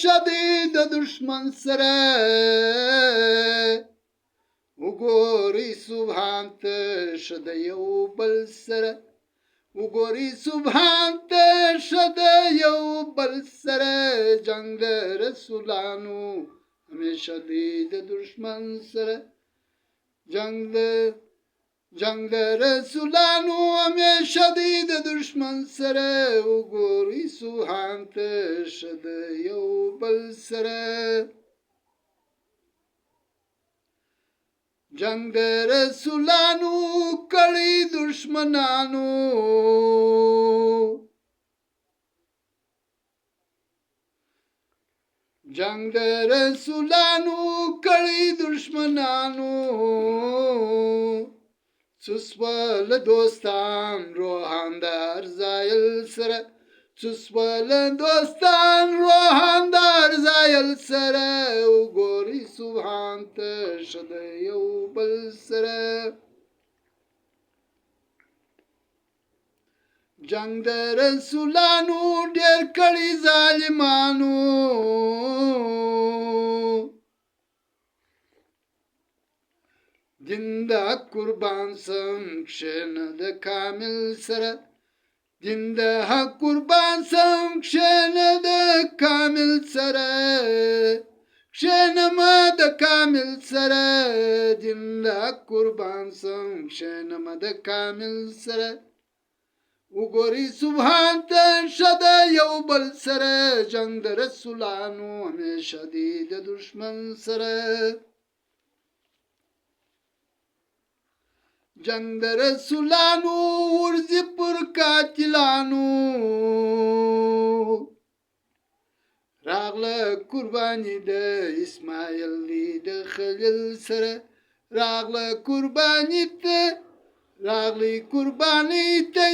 شدید دشمن سره وګوري سبحان ته شد یو بل سره وګوري سبحان ته شد یو بل سره جنگ د رسولانو همیشه دی د دشمن سره جنگ د رسولانو همیشه دی د دشمن سره وګوري سبحان ته شد یو بل سره جنگ د رسولانو کړي دشمنانو جنگ د رسولانو کړي دشمنانو څوسول دوستان روحان د ارزایل سره څوسول دوستان روحان د ارزایل سره وګوري سبحان ته شد یو بل سره جنگ د رسولانو ډېر کړي ظالمانو دین د قربان سم کښېنه د کامل سره دین د حق قربان سم کښېنه د کامل سره کښېنمه د کامل سره دین د حق قربان سم کښېنمه د کامل سره وګوري سبحان ته شد یو بل سره جنگ د رسولانو همیشه دی د دشمن سره جنگ د رسولانو ورځي پر قاتلانو راغله قرباني د اسماعیل دی د خلیل سره راغله قرباني ته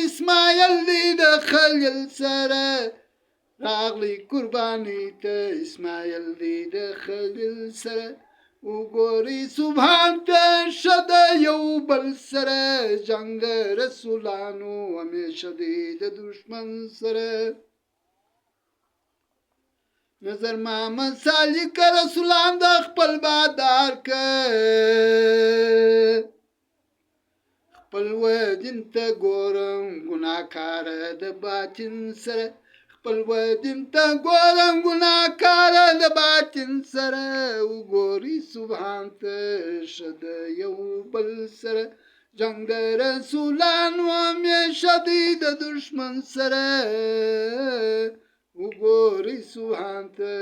اسماعیل دی د خلیل سره راغلی قرباني ته اسماعیل دی د خلیل سره وګوري سبحان ته شد یو بل سره جنگ د رسولانو همیشه دی د دشمن سره نظر محمد سالک رسولان د خپل بادار که خپل ودین ته ګورم ګناهکار د باطن سره خپل ودین ته ګورم ګناهکار د باطن سره وګوري سبحان ته شد یو بل سره جنگ د رسولانو همیشه دی د دشمن سره وګوري سبحان ته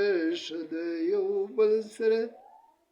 شد یو بل سره